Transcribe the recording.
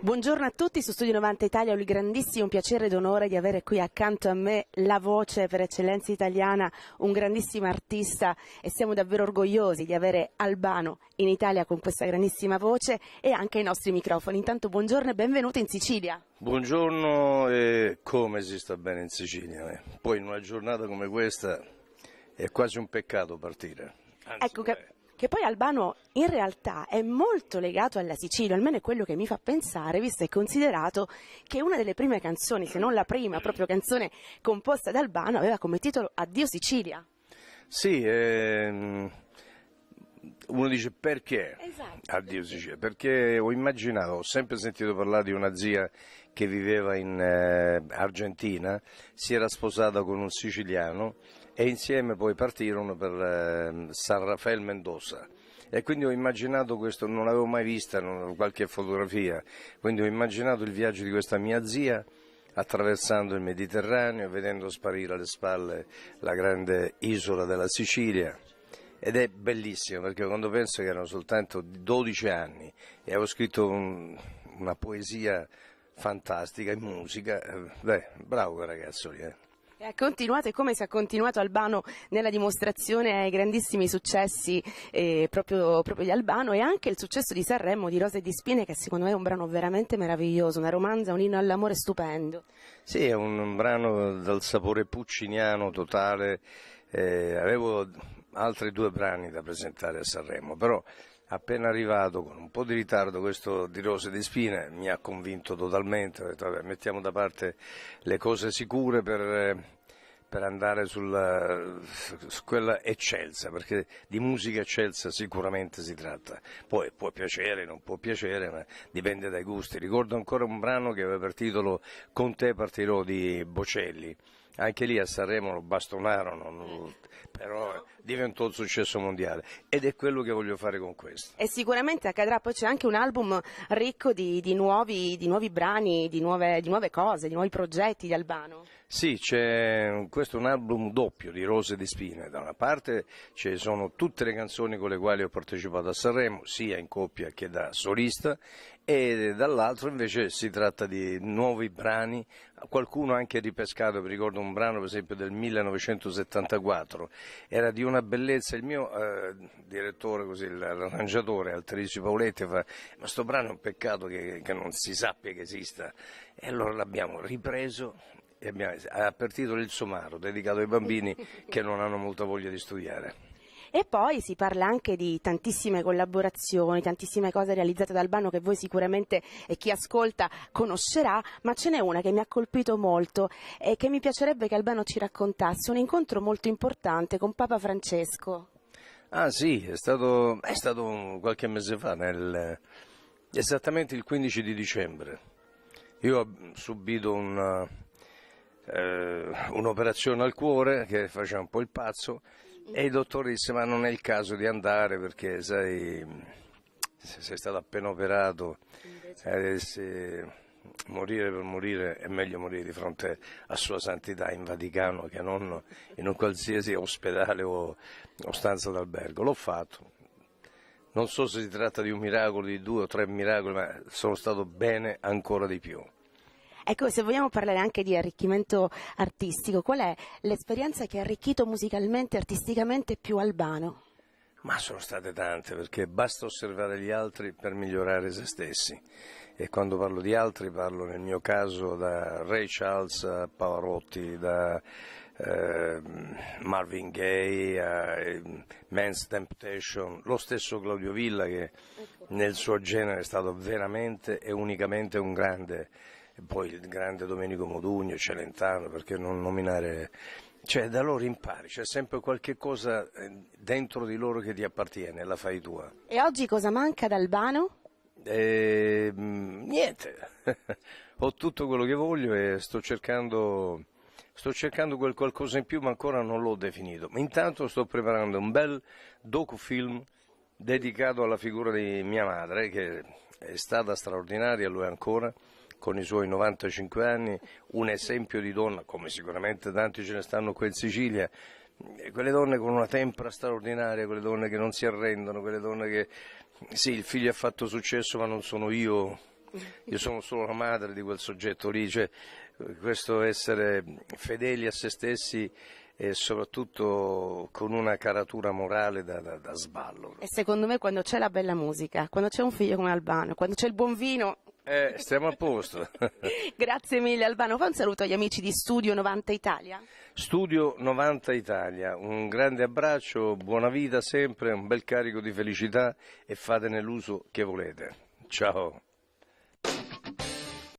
Buongiorno a tutti, su Studio 90 Italia ho il grandissimo piacere ed onore di avere qui accanto a me la voce per eccellenza italiana, un grandissimo artista, e siamo davvero orgogliosi di avere Albano in Italia con questa grandissima voce e anche i nostri microfoni. Intanto buongiorno e benvenuto in Sicilia. Buongiorno, e come si sta bene in Sicilia? Poi in una giornata come questa è quasi un peccato partire. Anzi, ecco che poi Albano in realtà è molto legato alla Sicilia, almeno è quello che mi fa pensare, visto e considerato che una delle prime canzoni, se non la prima proprio canzone composta da Albano, aveva come titolo Addio Sicilia. Sì, uno dice perché Esatto. Addio Sicilia? Perché ho sempre sentito parlare di una zia che viveva in Argentina, si era sposata con un siciliano e insieme poi partirono per San Rafael Mendoza. E quindi ho immaginato questo, non l'avevo mai vista, qualche fotografia, quindi ho immaginato il viaggio di questa mia zia attraversando il Mediterraneo e vedendo sparire alle spalle la grande isola della Sicilia. Ed è bellissimo perché quando penso che erano soltanto 12 anni e avevo scritto una poesia fantastica in musica, bravo quel ragazzo lì. E continuate come si è continuato Albano nella dimostrazione ai grandissimi successi proprio di Albano, e anche il successo di Sanremo di Rose e di Spine, che secondo me è un brano veramente meraviglioso, una romanza, un inno all'amore stupendo. Sì, è un brano dal sapore pucciniano totale. Avevo altri 2 brani da presentare a Sanremo, però appena arrivato con un po' di ritardo questo di Rose di Spine mi ha convinto totalmente. Ho detto, vabbè, mettiamo da parte le cose sicure per andare su quella eccelsa, perché di musica eccelsa sicuramente si tratta. Poi può piacere, non può piacere, ma dipende dai gusti. Ricordo ancora un brano che aveva per titolo Con te partirò di Bocelli. Anche lì a Sanremo lo bastonarono, però diventò un successo mondiale ed è quello che voglio fare con questo. E sicuramente accadrà, poi c'è anche un album ricco di nuovi brani, di nuove cose, di nuovi progetti di Albano. Sì, questo è un album doppio di Rose di Spine. Da una parte ci sono tutte le canzoni con le quali ho partecipato a Sanremo, sia in coppia che da solista, e dall'altro invece si tratta di nuovi brani, qualcuno anche ripescato. Mi ricordo un brano per esempio del 1974, era di una bellezza. Il mio direttore, così, l'arrangiatore Alterisio Pauletti, fa: ma sto brano è un peccato che non si sappia che esista, e allora l'abbiamo ripreso. Ha per titolo Il Somaro, dedicato ai bambini che non hanno molta voglia di studiare. E poi si parla anche di tantissime collaborazioni, tantissime cose realizzate da Albano che voi sicuramente e chi ascolta conoscerà, ma ce n'è una che mi ha colpito molto e che mi piacerebbe che Albano ci raccontasse, un incontro molto importante con Papa Francesco. Ah sì, è stato qualche mese fa, esattamente il 15 di dicembre. Io ho subito un'operazione al cuore che faceva un po' il pazzo, e il dottore disse: ma non è il caso di andare perché sai, sei stato appena operato, morire per morire è meglio morire di fronte a Sua Santità in Vaticano che non in un qualsiasi ospedale o stanza d'albergo. L'ho fatto. Non so se si tratta di un miracolo, di 2 o 3 miracoli, ma sono stato bene ancora di più. Ecco, se vogliamo parlare anche di arricchimento artistico, qual è l'esperienza che ha arricchito musicalmente e artisticamente più Albano? Ma sono state tante, perché basta osservare gli altri per migliorare se stessi. E quando parlo di altri parlo nel mio caso da Ray Charles a Pavarotti, da Marvin Gaye a Men's Temptation, lo stesso Claudio Villa che nel suo genere è stato veramente e unicamente un grande. E poi il grande Domenico Modugno, Celentano, perché non nominare. Cioè, da loro impari, c'è sempre qualche cosa dentro di loro che ti appartiene, la fai tua. E oggi cosa manca ad Albano? Niente, ho tutto quello che voglio e sto cercando quel qualcosa in più, ma ancora non l'ho definito. Intanto sto preparando un bel docufilm dedicato alla figura di mia madre, che è stata straordinaria, lo è ancora, con i suoi 95 anni, un esempio di donna, come sicuramente tanti ce ne stanno qui in Sicilia, quelle donne con una tempra straordinaria, quelle donne che non si arrendono, quelle donne che, sì, il figlio ha fatto successo ma non sono io io sono solo la madre di quel soggetto lì, cioè questo essere fedeli a se stessi e soprattutto con una caratura morale da sballo. E secondo me quando c'è la bella musica, quando c'è un figlio come Albano, quando c'è il buon vino... Stiamo a posto. Grazie mille Albano, fai un saluto agli amici di Studio 90 Italia. Studio 90 Italia, un grande abbraccio, buona vita sempre, un bel carico di felicità e fatene l'uso che volete. Ciao.